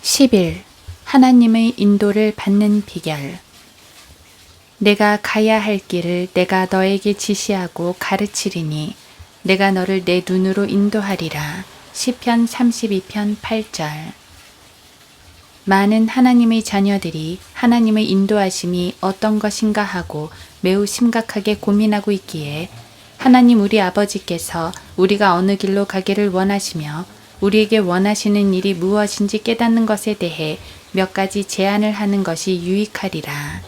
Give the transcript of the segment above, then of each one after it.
10일 하나님의 인도를 받는 비결. 내가 가야 할 길을 내가 너에게 지시하고 가르치리니 내가 너를 내 눈으로 인도하리라. 시편 32편 8절. 많은 하나님의 자녀들이 하나님의 인도하심이 어떤 것인가 하고 매우 심각하게 고민하고 있기에 하나님 우리 아버지께서 우리가 어느 길로 가기를 원하시며 우리에게 원하시는 일이 무엇인지 깨닫는 것에 대해 몇 가지 제안을 하는 것이 유익하리라.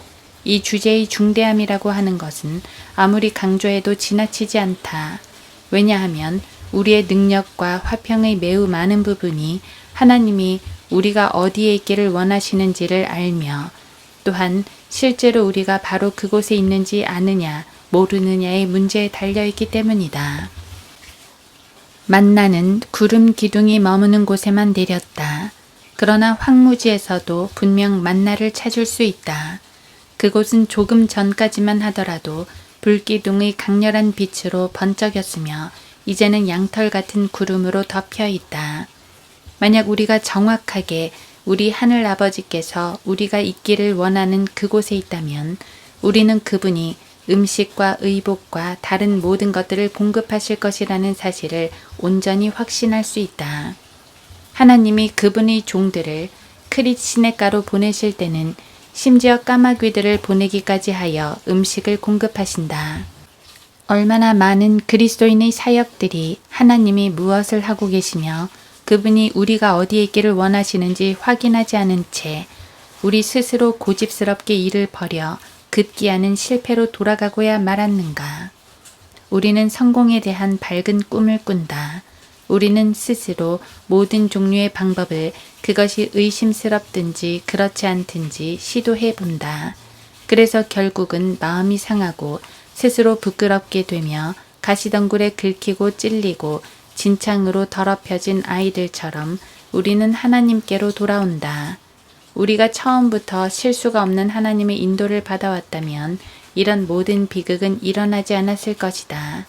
이 주제의 중대함이라고 하는 것은 아무리 강조해도 지나치지 않다. 왜냐하면 우리의 능력과 화평의 매우 많은 부분이 하나님이 우리가 어디에 있기를 원하시는지를 알며 또한 실제로 우리가 바로 그곳에 있는지 아느냐 모르느냐의 문제에 달려있기 때문이다. 만나는 구름 기둥이 머무는 곳에만 내렸다. 그러나 황무지에서도 분명 만나를 찾을 수 있다. 그곳은 조금 전까지만 하더라도 불기둥의 강렬한 빛으로 번쩍였으며 이제는 양털 같은 구름으로 덮여 있다. 만약 우리가 정확하게 우리 하늘 아버지께서 우리가 있기를 원하는 그곳에 있다면 우리는 그분이 음식과 의복과 다른 모든 것들을 공급하실 것이라는 사실을 온전히 확신할 수 있다. 하나님이 그분의 종들을 크릿 시냇가로 보내실 때는 심지어 까마귀들을 보내기까지 하여 음식을 공급하신다. 얼마나 많은 그리스도인의 사역들이 하나님이 무엇을 하고 계시며 그분이 우리가 어디에 있기를 원하시는지 확인하지 않은 채 우리 스스로 고집스럽게 일을 벌여 급기야는 실패로 돌아가고야 말았는가. 우리는 성공에 대한 밝은 꿈을 꾼다. 우리는 스스로 모든 종류의 방법을 그것이 의심스럽든지 그렇지 않든지 시도해 본다. 그래서 결국은 마음이 상하고 스스로 부끄럽게 되며 가시덩굴에 긁히고 찔리고 진창으로 더럽혀진 아이들처럼 우리는 하나님께로 돌아온다. 우리가 처음부터 실수가 없는 하나님의 인도를 받아왔다면 이런 모든 비극은 일어나지 않았을 것이다.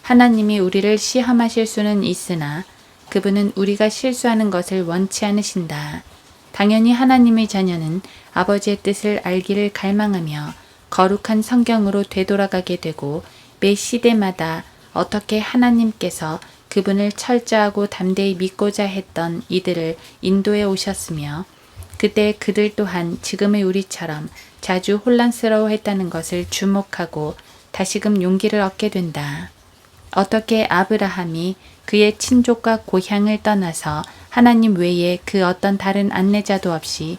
하나님이 우리를 시험하실 수는 있으나 그분은 우리가 실수하는 것을 원치 않으신다. 당연히 하나님의 자녀는 아버지의 뜻을 알기를 갈망하며 거룩한 성경으로 되돌아가게 되고 매 시대마다 어떻게 하나님께서 그분을 철저하고 담대히 믿고자 했던 이들을 인도해 오셨으며 그때 그들 또한 지금의 우리처럼 자주 혼란스러워했다는 것을 주목하고 다시금 용기를 얻게 된다. 어떻게 아브라함이 그의 친족과 고향을 떠나서 하나님 외에 그 어떤 다른 안내자도 없이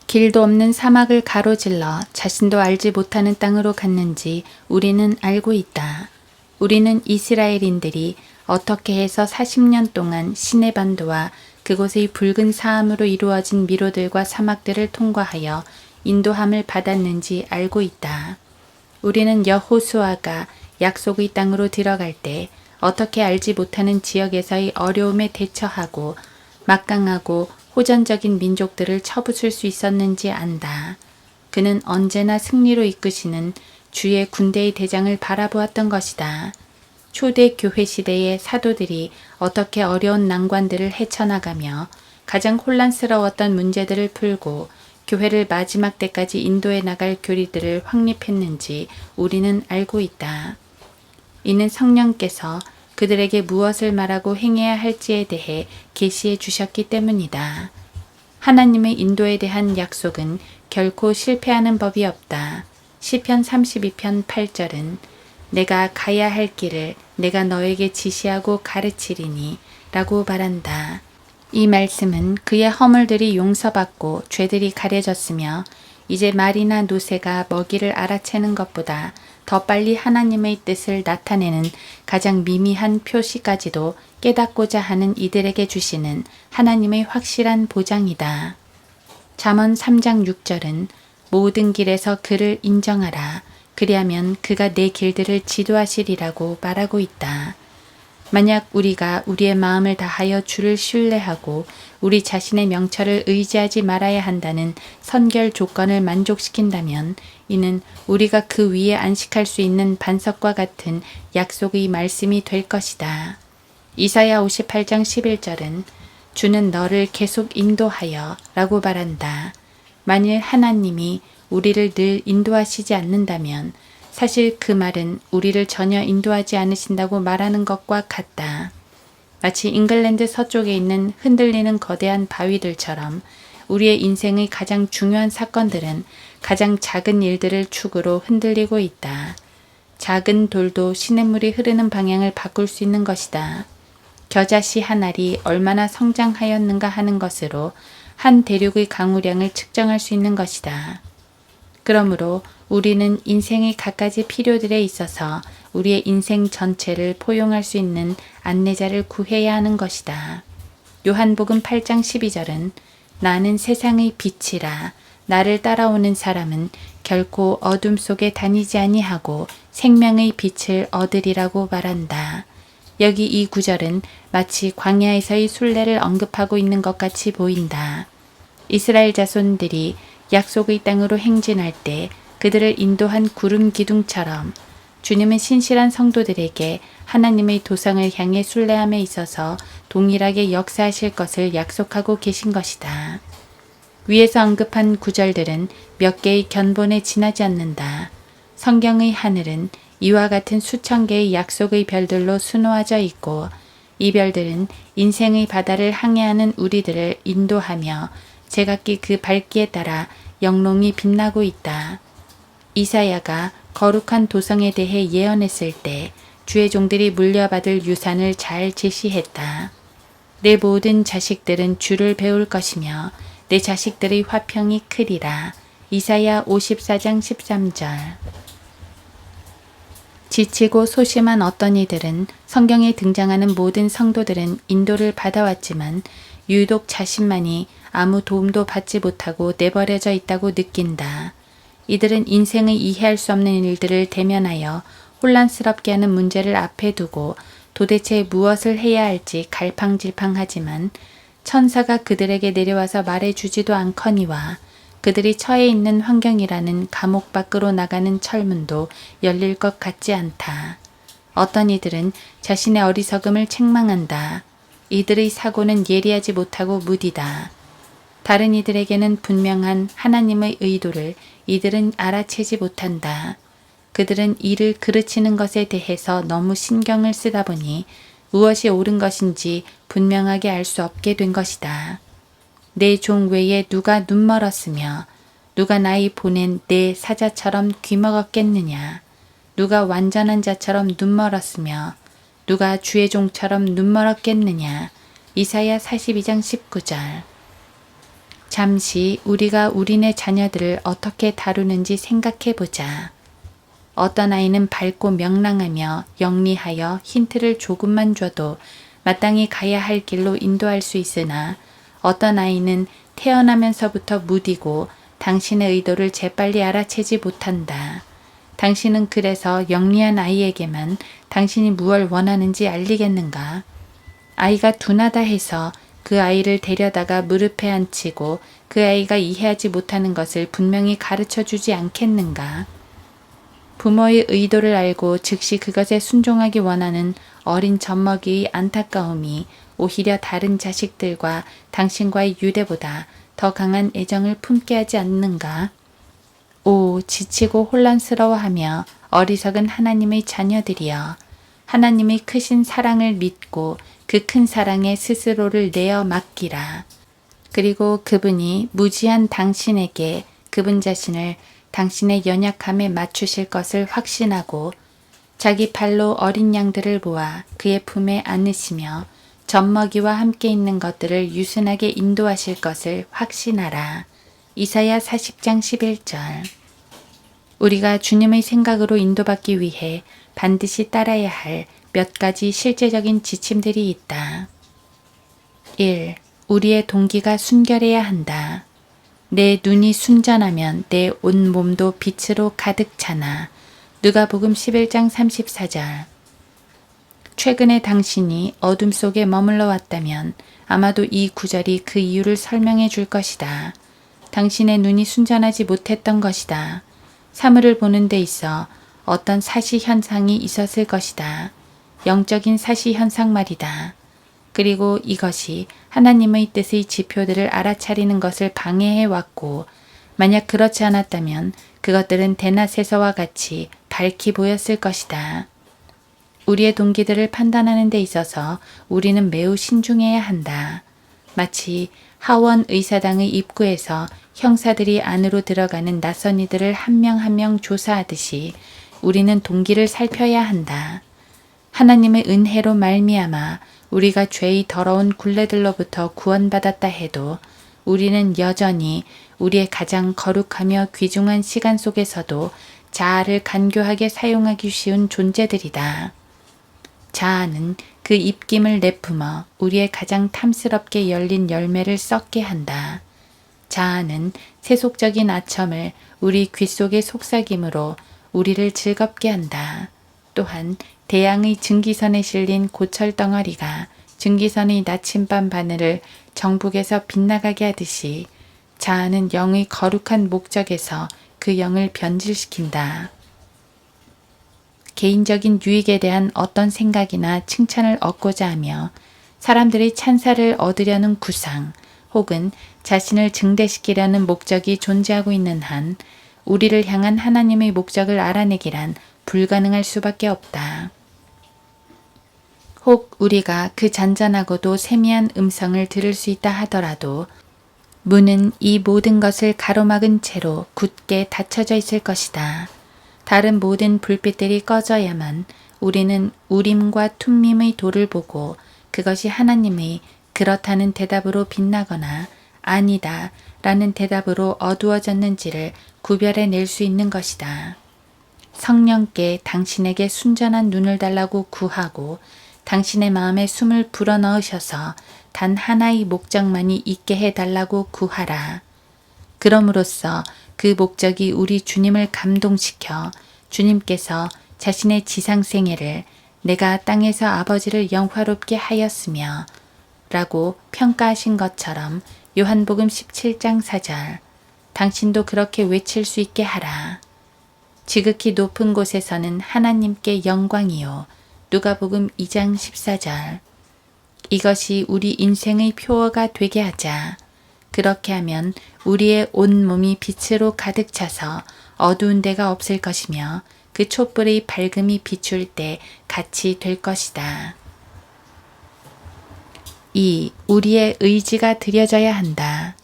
길도 없는 사막을 가로질러 자신도 알지 못하는 땅으로 갔는지 우리는 알고 있다. 우리는 이스라엘인들이 어떻게 해서 40년 동안 시내반도와 그곳의 붉은 사암으로 이루어진 미로들과 사막들을 통과하여 인도함을 받았는지 알고 있다. 우리는 여호수아가 약속의 땅으로 들어갈 때 어떻게 알지 못하는 지역에서의 어려움에 대처하고 막강하고 호전적인 민족들을 쳐부술 수 있었는지 안다. 그는 언제나 승리로 이끄시는 주의 군대의 대장을 바라보았던 것이다. 초대 교회 시대의 사도들이 어떻게 어려운 난관들을 헤쳐나가며 가장 혼란스러웠던 문제들을 풀고 교회를 마지막 때까지 인도해 나갈 교리들을 확립했는지 우리는 알고 있다. 이는 성령께서 그들에게 무엇을 말하고 행해야 할지에 대해 계시해 주셨기 때문이다. 하나님의 인도에 대한 약속은 결코 실패하는 법이 없다. 시편 32편 8절은 내가 가야 할 길을 내가 너에게 지시하고 가르치리니 라고 말한다. 이 말씀은 그의 허물들이 용서받고 죄들이 가려졌으며 이제 말이나 노새가 먹이를 알아채는 것보다 더 빨리 하나님의 뜻을 나타내는 가장 미미한 표시까지도 깨닫고자 하는 이들에게 주시는 하나님의 확실한 보장이다. 잠언 3장 6절은 모든 길에서 그를 인정하라. 그리하면 그가 내 길들을 지도하시리라고 말하고 있다. 만약 우리가 우리의 마음을 다하여 주를 신뢰하고 우리 자신의 명철을 의지하지 말아야 한다는 선결 조건을 만족시킨다면 이는 우리가 그 위에 안식할 수 있는 반석과 같은 약속의 말씀이 될 것이다. 이사야 58장 11절은 주는 너를 계속 인도하여 라고 말한다. 만일 하나님이 우리를 늘 인도하시지 않는다면 사실 그 말은 우리를 전혀 인도하지 않으신다고 말하는 것과 같다. 마치 잉글랜드 서쪽에 있는 흔들리는 거대한 바위들처럼 우리의 인생의 가장 중요한 사건들은 가장 작은 일들을 축으로 흔들리고 있다. 작은 돌도 시냇물이 흐르는 방향을 바꿀 수 있는 것이다. 겨자씨 한 알이 얼마나 성장하였는가 하는 것으로 한 대륙의 강우량을 측정할 수 있는 것이다. 그러므로 우리는 인생의 갖가지 필요들에 있어서 우리의 인생 전체를 포용할 수 있는 안내자를 구해야 하는 것이다. 요한복음 8장 12절은 나는 세상의 빛이라 나를 따라오는 사람은 결코 어둠 속에 다니지 아니하고 생명의 빛을 얻으리라고 말한다. 여기 이 구절은 마치 광야에서의 순례를 언급하고 있는 것 같이 보인다. 이스라엘 자손들이 약속의 땅으로 행진할 때 그들을 인도한 구름 기둥처럼 주님은 신실한 성도들에게 하나님의 도성을 향해 순례함에 있어서 동일하게 역사하실 것을 약속하고 계신 것이다. 위에서 언급한 구절들은 몇 개의 견본에 지나지 않는다. 성경의 하늘은 이와 같은 수천 개의 약속의 별들로 수놓아져 있고 이 별들은 인생의 바다를 항해하는 우리들을 인도하며 제각기 그 밝기에 따라 영롱히 빛나고 있다. 이사야가 거룩한 도성에 대해 예언했을 때 주의 종들이 물려받을 유산을 잘 제시했다. 내 모든 자식들은 주를 배울 것이며 내 자식들의 화평이 크리라. 이사야 54장 13절. 지치고 소심한 어떤 이들은 성경에 등장하는 모든 성도들은 인도를 받아왔지만 유독 자신만이 아무 도움도 받지 못하고 내버려져 있다고 느낀다. 이들은 인생의 이해할 수 없는 일들을 대면하여 혼란스럽게 하는 문제를 앞에 두고 도대체 무엇을 해야 할지 갈팡질팡하지만 천사가 그들에게 내려와서 말해주지도 않거니와 그들이 처해 있는 환경이라는 감옥 밖으로 나가는 철문도 열릴 것 같지 않다. 어떤 이들은 자신의 어리석음을 책망한다. 이들의 사고는 예리하지 못하고 무디다. 다른 이들에게는 분명한 하나님의 의도를 이들은 알아채지 못한다. 그들은 이를 그르치는 것에 대해서 너무 신경을 쓰다 보니 무엇이 옳은 것인지 분명하게 알 수 없게 된 것이다. 내 종 외에 누가 눈멀었으며 누가 나의 보낸 내 사자처럼 귀먹었겠느냐. 누가 완전한 자처럼 눈멀었으며 누가 주의 종처럼 눈멀었겠느냐. 이사야 42장 19절. 잠시 우리가 우리네 자녀들을 어떻게 다루는지 생각해 보자. 어떤 아이는 밝고 명랑하며 영리하여 힌트를 조금만 줘도 마땅히 가야 할 길로 인도할 수 있으나 어떤 아이는 태어나면서부터 무디고 당신의 의도를 재빨리 알아채지 못한다. 당신은 그래서 영리한 아이에게만 당신이 무엇을 원하는지 알리겠는가? 아이가 둔하다 해서 그 아이를 데려다가 무릎에 앉히고 그 아이가 이해하지 못하는 것을 분명히 가르쳐 주지 않겠는가? 부모의 의도를 알고 즉시 그것에 순종하기 원하는 어린 젖먹이의 안타까움이 오히려 다른 자식들과 당신과의 유대보다 더 강한 애정을 품게 하지 않는가? 오, 지치고 혼란스러워하며 어리석은 하나님의 자녀들이여, 하나님의 크신 사랑을 믿고 그 큰 사랑에 스스로를 내어 맡기라. 그리고 그분이 무지한 당신에게 그분 자신을 당신의 연약함에 맞추실 것을 확신하고 자기 발로 어린 양들을 모아 그의 품에 안으시며 젖먹이와 함께 있는 것들을 유순하게 인도하실 것을 확신하라. 이사야 40장 11절. 우리가 주님의 생각으로 인도받기 위해 반드시 따라야 할 몇 가지 실제적인 지침들이 있다. 1. 우리의 동기가 순결해야 한다. 내 눈이 순전하면 내 온 몸도 빛으로 가득 차나. 누가복음 11장 34절. 최근에 당신이 어둠 속에 머물러 왔다면 아마도 이 구절이 그 이유를 설명해 줄 것이다. 당신의 눈이 순전하지 못했던 것이다. 사물을 보는 데 있어 어떤 사시 현상이 있었을 것이다. 영적인 사시 현상 말이다. 그리고 이것이 하나님의 뜻의 지표들을 알아차리는 것을 방해해 왔고, 만약 그렇지 않았다면 그것들은 대낮에서와 같이 밝히 보였을 것이다. 우리의 동기들을 판단하는 데 있어서 우리는 매우 신중해야 한다. 마치 하원 의사당의 입구에서 형사들이 안으로 들어가는 낯선 이들을 한 명 한 명 조사하듯이 우리는 동기를 살펴야 한다. 하나님의 은혜로 말미암아 우리가 죄의 더러운 굴레들로부터 구원받았다 해도 우리는 여전히 우리의 가장 거룩하며 귀중한 시간 속에서도 자아를 간교하게 사용하기 쉬운 존재들이다. 자아는 그 입김을 내뿜어 우리의 가장 탐스럽게 열린 열매를 썩게 한다. 자아는 세속적인 아첨을 우리 귀 속에 속삭임으로 우리를 즐겁게 한다. 또한 대양의 증기선에 실린 고철 덩어리가 증기선의 나침반 바늘을 정북에서 빗나가게 하듯이 자아는 영의 거룩한 목적에서 그 영을 변질시킨다. 개인적인 유익에 대한 어떤 생각이나 칭찬을 얻고자 하며 사람들의 찬사를 얻으려는 구상 혹은 자신을 증대시키려는 목적이 존재하고 있는 한 우리를 향한 하나님의 목적을 알아내기란 불가능할 수밖에 없다. 혹 우리가 그 잔잔하고도 세미한 음성을 들을 수 있다 하더라도 문은 이 모든 것을 가로막은 채로 굳게 닫혀져 있을 것이다. 다른 모든 불빛들이 꺼져야만 우리는 우림과 툼밈의 도를 보고 그것이 하나님의 그렇다는 대답으로 빛나거나 아니다 라는 대답으로 어두워졌는지를 구별해낼 수 있는 것이다. 성령께 당신에게 순전한 눈을 달라고 구하고 당신의 마음에 숨을 불어넣으셔서 단 하나의 목적만이 있게 해달라고 구하라. 그럼으로써 그 목적이 우리 주님을 감동시켜 주님께서 자신의 지상생애를 내가 땅에서 아버지를 영화롭게 하였으며 라고 평가하신 것처럼 요한복음 17장 4절 당신도 그렇게 외칠 수 있게 하라. 지극히 높은 곳에서는 하나님께 영광이요. 누가복음 2장 14절 이것이 우리 인생의 표어가 되게 하자. 그렇게 하면 우리의 온몸이 빛으로 가득 차서 어두운 데가 없을 것이며 그 촛불의 밝음이 비출 때 같이 될 것이다. 2. 우리의 의지가 드려져야 한다.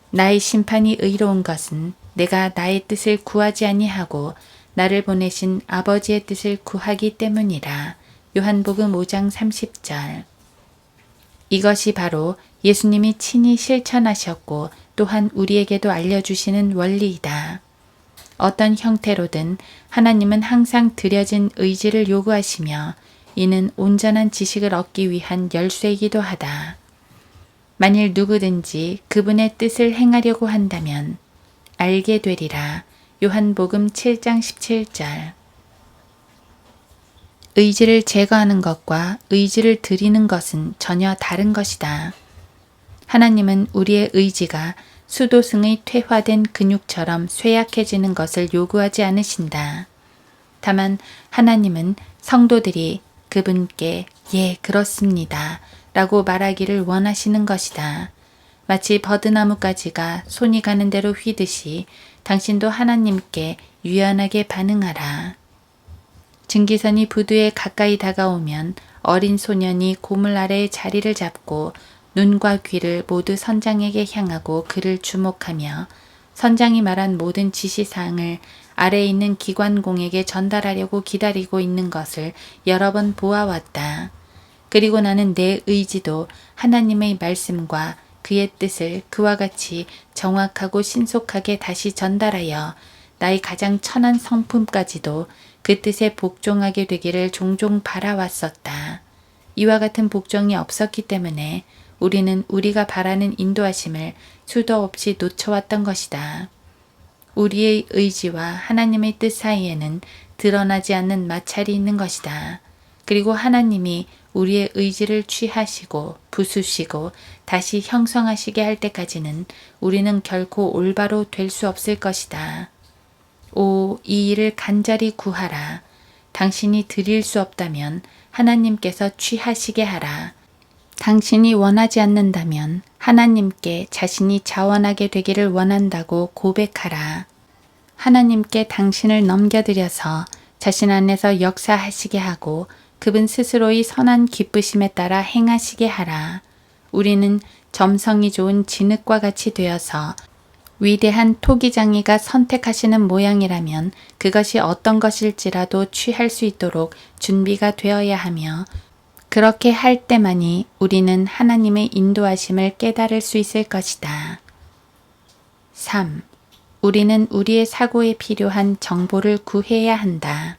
나의 심판이 의로운 것은 내가 나의 뜻을 구하지 아니하고 나를 보내신 아버지의 뜻을 구하기 때문이라. 요한복음 5장 30절 이것이 바로 예수님이 친히 실천하셨고 또한 우리에게도 알려주시는 원리이다. 어떤 형태로든 하나님은 항상 드려진 의지를 요구하시며 이는 온전한 지식을 얻기 위한 열쇠이기도 하다. 만일 누구든지 그분의 뜻을 행하려고 한다면 알게 되리라. 요한복음 7장 17절 의지를 제거하는 것과 의지를 드리는 것은 전혀 다른 것이다. 하나님은 우리의 의지가 수도승의 퇴화된 근육처럼 쇠약해지는 것을 요구하지 않으신다. 다만 하나님은 성도들이 그분께 예, 그렇습니다 라고 말하기를 원하시는 것이다. 마치 버드나무 가지가 손이 가는 대로 휘듯이 당신도 하나님께 유연하게 반응하라. 증기선이 부두에 가까이 다가오면 어린 소년이 고물 아래에 자리를 잡고 눈과 귀를 모두 선장에게 향하고 그를 주목하며 선장이 말한 모든 지시사항을 아래에 있는 기관공에게 전달하려고 기다리고 있는 것을 여러 번 보아왔다. 그리고 나는 내 의지도 하나님의 말씀과 그의 뜻을 그와 같이 정확하고 신속하게 다시 전달하여 나의 가장 천한 성품까지도 그 뜻에 복종하게 되기를 종종 바라왔었다. 이와 같은 복종이 없었기 때문에 우리는 우리가 바라는 인도하심을 수도 없이 놓쳐왔던 것이다. 우리의 의지와 하나님의 뜻 사이에는 드러나지 않는 마찰이 있는 것이다. 그리고 하나님이 우리의 의지를 취하시고 부수시고 다시 형성하시게 할 때까지는 우리는 결코 올바로 될 수 없을 것이다. 오, 이 일을 간절히 구하라. 당신이 드릴 수 없다면 하나님께서 취하시게 하라. 당신이 원하지 않는다면 하나님께 자신이 자원하게 되기를 원한다고 고백하라. 하나님께 당신을 넘겨드려서 자신 안에서 역사하시게 하고 그분 스스로의 선한 기쁘심에 따라 행하시게 하라. 우리는 점성이 좋은 진흙과 같이 되어서 위대한 토기장이가 선택하시는 모양이라면 그것이 어떤 것일지라도 취할 수 있도록 준비가 되어야 하며 그렇게 할 때만이 우리는 하나님의 인도하심을 깨달을 수 있을 것이다. 3. 우리는 우리의 사고에 필요한 정보를 구해야 한다.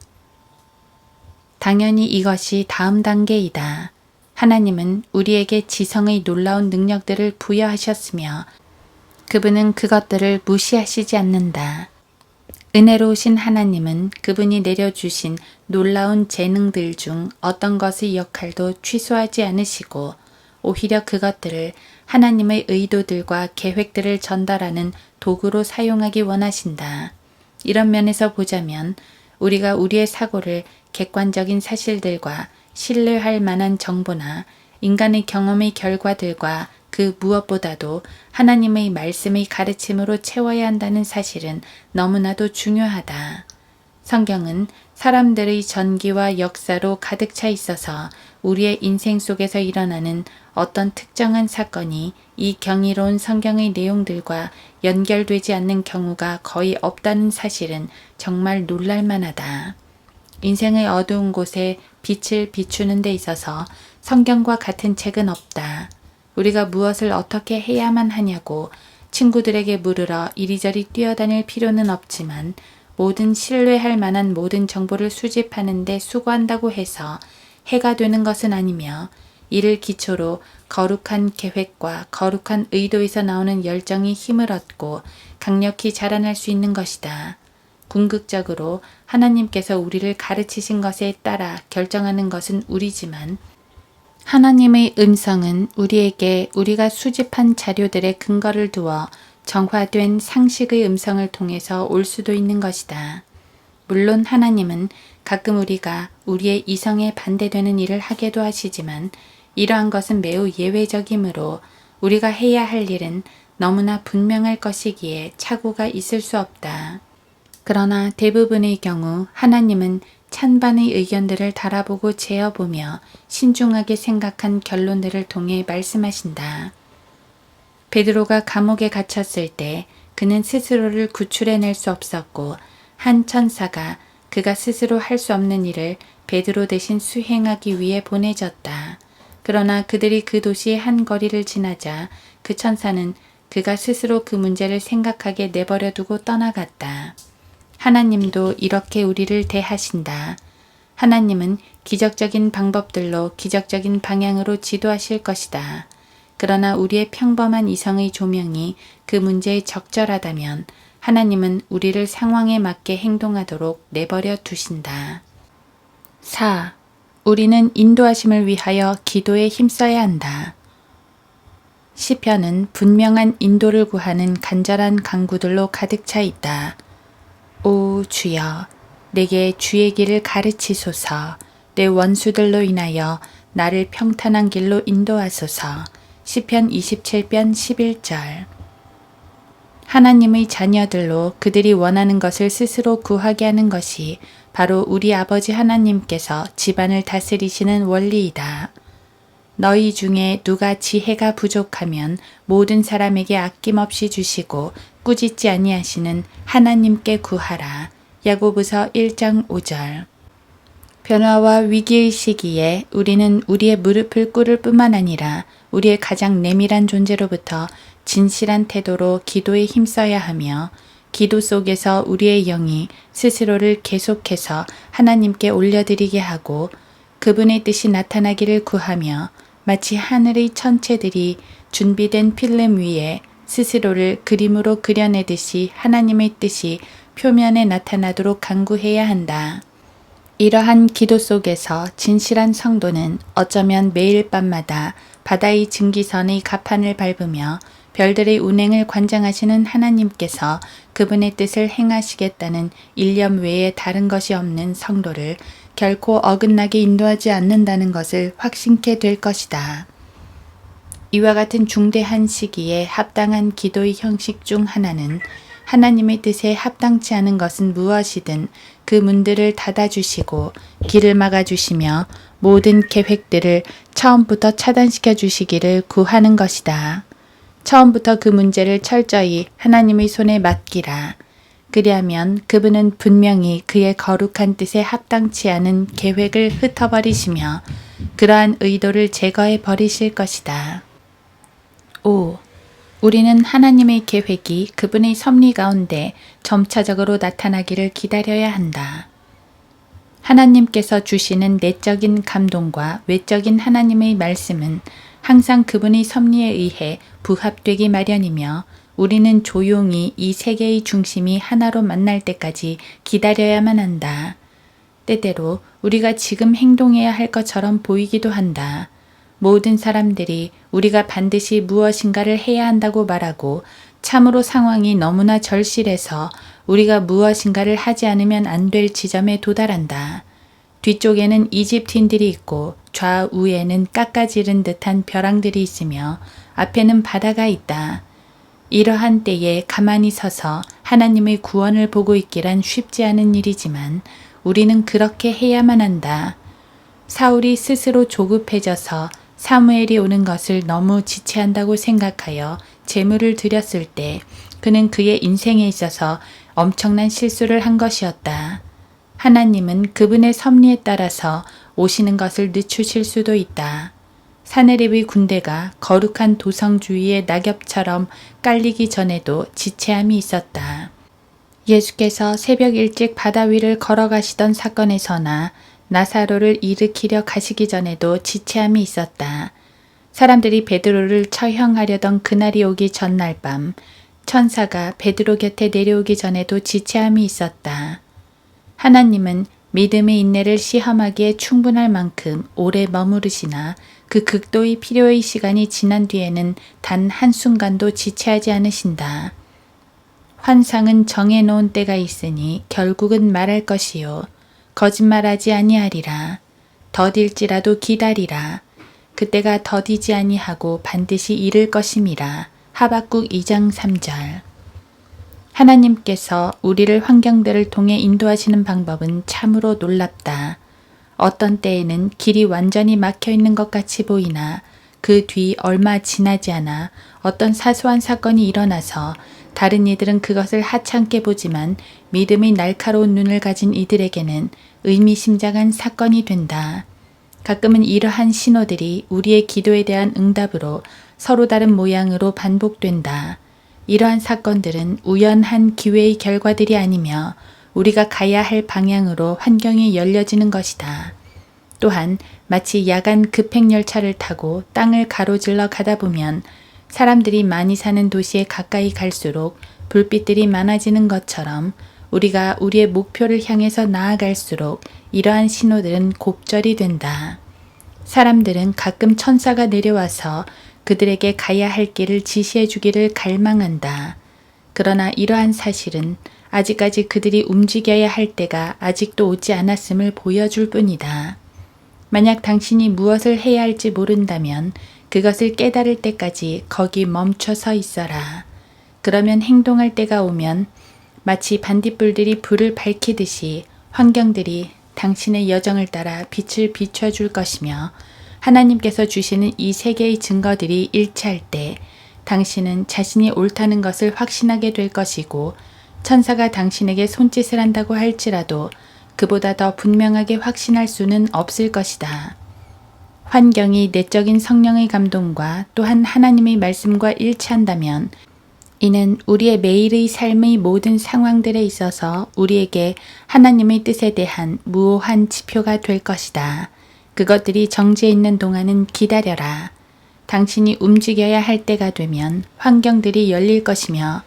당연히 이것이 다음 단계이다. 하나님은 우리에게 지성의 놀라운 능력들을 부여하셨으며 그분은 그것들을 무시하시지 않는다. 은혜로우신 하나님은 그분이 내려주신 놀라운 재능들 중 어떤 것의 역할도 취소하지 않으시고 오히려 그것들을 하나님의 의도들과 계획들을 전달하는 도구로 사용하기 원하신다. 이런 면에서 보자면 우리가 우리의 사고를 객관적인 사실들과 신뢰할 만한 정보나 인간의 경험의 결과들과 그 무엇보다도 하나님의 말씀의 가르침으로 채워야 한다는 사실은 너무나도 중요하다. 성경은 사람들의 전기와 역사로 가득 차 있어서 우리의 인생 속에서 일어나는 어떤 특정한 사건이 이 경이로운 성경의 내용들과 연결되지 않는 경우가 거의 없다는 사실은 정말 놀랄만하다. 인생의 어두운 곳에 빛을 비추는 데 있어서 성경과 같은 책은 없다. 우리가 무엇을 어떻게 해야만 하냐고 친구들에게 물으러 이리저리 뛰어다닐 필요는 없지만 모든 신뢰할 만한 모든 정보를 수집하는 데 수고한다고 해서 해가 되는 것은 아니며 이를 기초로 거룩한 계획과 거룩한 의도에서 나오는 열정이 힘을 얻고 강력히 자라날 수 있는 것이다. 궁극적으로 하나님께서 우리를 가르치신 것에 따라 결정하는 것은 우리지만 하나님의 음성은 우리에게 우리가 수집한 자료들의 근거를 두어 정화된 상식의 음성을 통해서 올 수도 있는 것이다. 물론 하나님은 가끔 우리가 우리의 이성에 반대되는 일을 하게도 하시지만 이러한 것은 매우 예외적이므로 우리가 해야 할 일은 너무나 분명할 것이기에 착오가 있을 수 없다. 그러나 대부분의 경우 하나님은 찬반의 의견들을 달아보고 재어보며 신중하게 생각한 결론들을 통해 말씀하신다. 베드로가 감옥에 갇혔을 때 그는 스스로를 구출해낼 수 없었고 한 천사가 그가 스스로 할 수 없는 일을 베드로 대신 수행하기 위해 보내졌다. 그러나 그들이 그 도시의 한 거리를 지나자 그 천사는 그가 스스로 그 문제를 생각하게 내버려 두고 떠나갔다. 하나님도 이렇게 우리를 대하신다. 하나님은 기적적인 방법들로 기적적인 방향으로 지도하실 것이다. 그러나 우리의 평범한 이성의 조명이 그 문제에 적절하다면 하나님은 우리를 상황에 맞게 행동하도록 내버려 두신다. 4. 우리는 인도하심을 위하여 기도에 힘써야 한다. 시편은 분명한 인도를 구하는 간절한 간구들로 가득 차 있다. 오 주여, 내게 주의 길을 가르치소서. 내 원수들로 인하여 나를 평탄한 길로 인도하소서. 시편 27편 11절. 하나님의 자녀들로 그들이 원하는 것을 스스로 구하게 하는 것이 바로 우리 아버지 하나님께서 집안을 다스리시는 원리이다. 너희 중에 누가 지혜가 부족하면 모든 사람에게 아낌없이 주시고 꾸짖지 아니하시는 하나님께 구하라. 야고보서 1장 5절. 변화와 위기의 시기에 우리는 우리의 무릎을 꿇을 뿐만 아니라 우리의 가장 내밀한 존재로부터 진실한 태도로 기도에 힘써야 하며 기도 속에서 우리의 영이 스스로를 계속해서 하나님께 올려드리게 하고 그분의 뜻이 나타나기를 구하며 마치 하늘의 천체들이 준비된 필름 위에 스스로를 그림으로 그려내듯이 하나님의 뜻이 표면에 나타나도록 간구해야 한다. 이러한 기도 속에서 진실한 성도는 어쩌면 매일 밤마다 바다의 증기선의 가판을 밟으며 별들의 운행을 관장하시는 하나님께서 그분의 뜻을 행하시겠다는 일념 외에 다른 것이 없는 성도를 결코 어긋나게 인도하지 않는다는 것을 확신케 될 것이다. 이와 같은 중대한 시기에 합당한 기도의 형식 중 하나는 하나님의 뜻에 합당치 않은 것은 무엇이든 그 문들을 닫아주시고 길을 막아주시며 모든 계획들을 처음부터 차단시켜 주시기를 구하는 것이다. 처음부터 그 문제를 철저히 하나님의 손에 맡기라. 그리하면 그분은 분명히 그의 거룩한 뜻에 합당치 않은 계획을 흩어버리시며 그러한 의도를 제거해 버리실 것이다. 5. 우리는 하나님의 계획이 그분의 섭리 가운데 점차적으로 나타나기를 기다려야 한다. 하나님께서 주시는 내적인 감동과 외적인 하나님의 말씀은 항상 그분의 섭리에 의해 부합되기 마련이며 우리는 조용히 이 세계의 중심이 하나로 만날 때까지 기다려야만 한다. 때때로 우리가 지금 행동해야 할 것처럼 보이기도 한다. 모든 사람들이 우리가 반드시 무엇인가를 해야 한다고 말하고 참으로 상황이 너무나 절실해서 우리가 무엇인가를 하지 않으면 안 될 지점에 도달한다. 뒤쪽에는 이집트인들이 있고 좌우에는 깎아지른 듯한 벼랑들이 있으며 앞에는 바다가 있다. 이러한 때에 가만히 서서 하나님의 구원을 보고 있기란 쉽지 않은 일이지만 우리는 그렇게 해야만 한다. 사울이 스스로 조급해져서 사무엘이 오는 것을 너무 지체한다고 생각하여 제물을 드렸을 때 그는 그의 인생에 있어서 엄청난 실수를 한 것이었다. 하나님은 그분의 섭리에 따라서 오시는 것을 늦추실 수도 있다. 사내립의 군대가 거룩한 도성주의의 낙엽처럼 깔리기 전에도 지체함이 있었다. 예수께서 새벽 일찍 바다 위를 걸어가시던 사건에서나 나사로를 일으키려 가시기 전에도 지체함이 있었다. 사람들이 베드로를 처형하려던 그날이 오기 전날 밤 천사가 베드로 곁에 내려오기 전에도 지체함이 있었다. 하나님은 믿음의 인내를 시험하기에 충분할 만큼 오래 머무르시나 그 극도의 필요의 시간이 지난 뒤에는 단 한순간도 지체하지 않으신다. 환상은 정해놓은 때가 있으니 결국은 말할 것이요. 거짓말하지 아니하리라. 더딜지라도 기다리라. 그때가 더디지 아니하고 반드시 이를 것임이라. 하박국 2장 3절. 하나님께서 우리를 환경들을 통해 인도하시는 방법은 참으로 놀랍다. 어떤 때에는 길이 완전히 막혀 있는 것 같이 보이나 그 뒤 얼마 지나지 않아 어떤 사소한 사건이 일어나서 다른 이들은 그것을 하찮게 보지만 믿음의 날카로운 눈을 가진 이들에게는 의미심장한 사건이 된다. 가끔은 이러한 신호들이 우리의 기도에 대한 응답으로 서로 다른 모양으로 반복된다. 이러한 사건들은 우연한 기회의 결과들이 아니며 우리가 가야 할 방향으로 환경이 열려지는 것이다. 또한 마치 야간 급행열차를 타고 땅을 가로질러 가다 보면 사람들이 많이 사는 도시에 가까이 갈수록 불빛들이 많아지는 것처럼 우리가 우리의 목표를 향해서 나아갈수록 이러한 신호들은 곱절이 된다. 사람들은 가끔 천사가 내려와서 그들에게 가야 할 길을 지시해 주기를 갈망한다. 그러나 이러한 사실은 아직까지 그들이 움직여야 할 때가 아직도 오지 않았음을 보여줄 뿐이다. 만약 당신이 무엇을 해야 할지 모른다면 그것을 깨달을 때까지 거기 멈춰 서 있어라. 그러면 행동할 때가 오면 마치 반딧불들이 불을 밝히듯이 환경들이 당신의 여정을 따라 빛을 비춰줄 것이며 하나님께서 주시는 이 세계의 증거들이 일치할 때 당신은 자신이 옳다는 것을 확신하게 될 것이고 천사가 당신에게 손짓을 한다고 할지라도 그보다 더 분명하게 확신할 수는 없을 것이다. 환경이 내적인 성령의 감동과 또한 하나님의 말씀과 일치한다면 이는 우리의 매일의 삶의 모든 상황들에 있어서 우리에게 하나님의 뜻에 대한 무오한 지표가 될 것이다. 그것들이 정지해 있는 동안은 기다려라. 당신이 움직여야 할 때가 되면 환경들이 열릴 것이며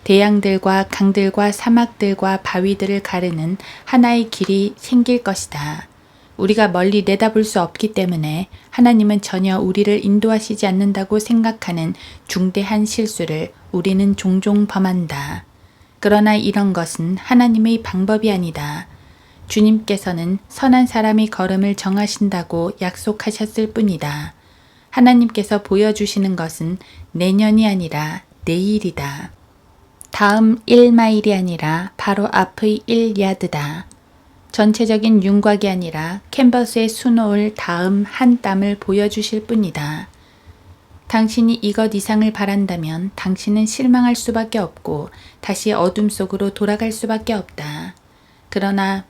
대양들과 강들과 사막들과 바위들을 가르는 하나의 길이 생길 것이다. 우리가 멀리 내다볼 수 없기 때문에 하나님은 전혀 우리를 인도하시지 않는다고 생각하는 중대한 실수를 우리는 종종 범한다. 그러나 이런 것은 하나님의 방법이 아니다. 주님께서는 선한 사람의 걸음을 정하신다고 약속하셨을 뿐이다. 하나님께서 보여주시는 것은 내년이 아니라 내일이다. 다음 1마일이 아니라 바로 앞의 1야드다. 전체적인 윤곽이 아니라 캔버스에 수놓을 다음 한 땀을 보여주실 뿐이다. 당신이 이것 이상을 바란다면 당신은 실망할 수밖에 없고 다시 어둠 속으로 돌아갈 수밖에 없다. 그러나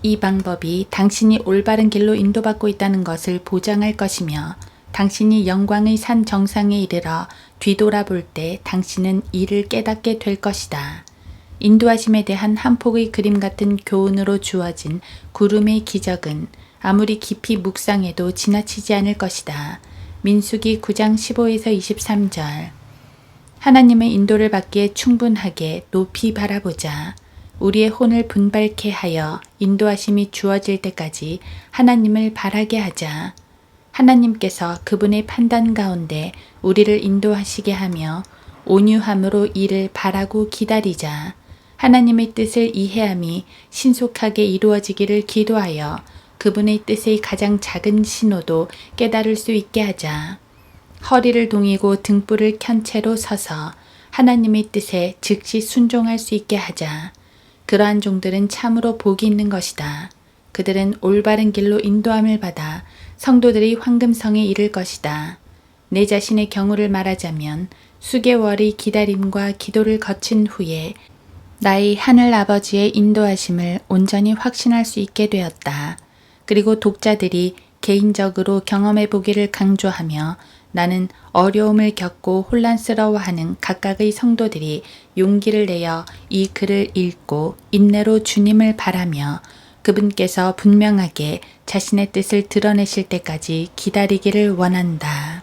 이 방법이 당신이 올바른 길로 인도받고 있다는 것을 보장할 것이며 당신이 영광의 산 정상에 이르러 뒤돌아볼 때 당신은 이를 깨닫게 될 것이다. 인도하심에 대한 한 폭의 그림 같은 교훈으로 주어진 구름의 기적은 아무리 깊이 묵상해도 지나치지 않을 것이다. 민수기 9장 15에서 23절. 하나님의 인도를 받기에 충분하게 높이 바라보자. 우리의 혼을 분발케 하여 인도하심이 주어질 때까지 하나님을 바라게 하자. 하나님께서 그분의 판단 가운데 우리를 인도하시게 하며 온유함으로 이를 바라고 기다리자. 하나님의 뜻을 이해함이 신속하게 이루어지기를 기도하여 그분의 뜻의 가장 작은 신호도 깨달을 수 있게 하자. 허리를 동이고 등불을 켠 채로 서서 하나님의 뜻에 즉시 순종할 수 있게 하자. 그러한 종들은 참으로 복이 있는 것이다. 그들은 올바른 길로 인도함을 받아 성도들의 황금성에 이를 것이다. 내 자신의 경우를 말하자면 수개월의 기다림과 기도를 거친 후에 나의 하늘 아버지의 인도하심을 온전히 확신할 수 있게 되었다. 그리고 독자들이 개인적으로 경험해 보기를 강조하며 나는 어려움을 겪고 혼란스러워하는 각각의 성도들이 용기를 내어 이 글을 읽고 인내로 주님을 바라며 그분께서 분명하게 자신의 뜻을 드러내실 때까지 기다리기를 원한다.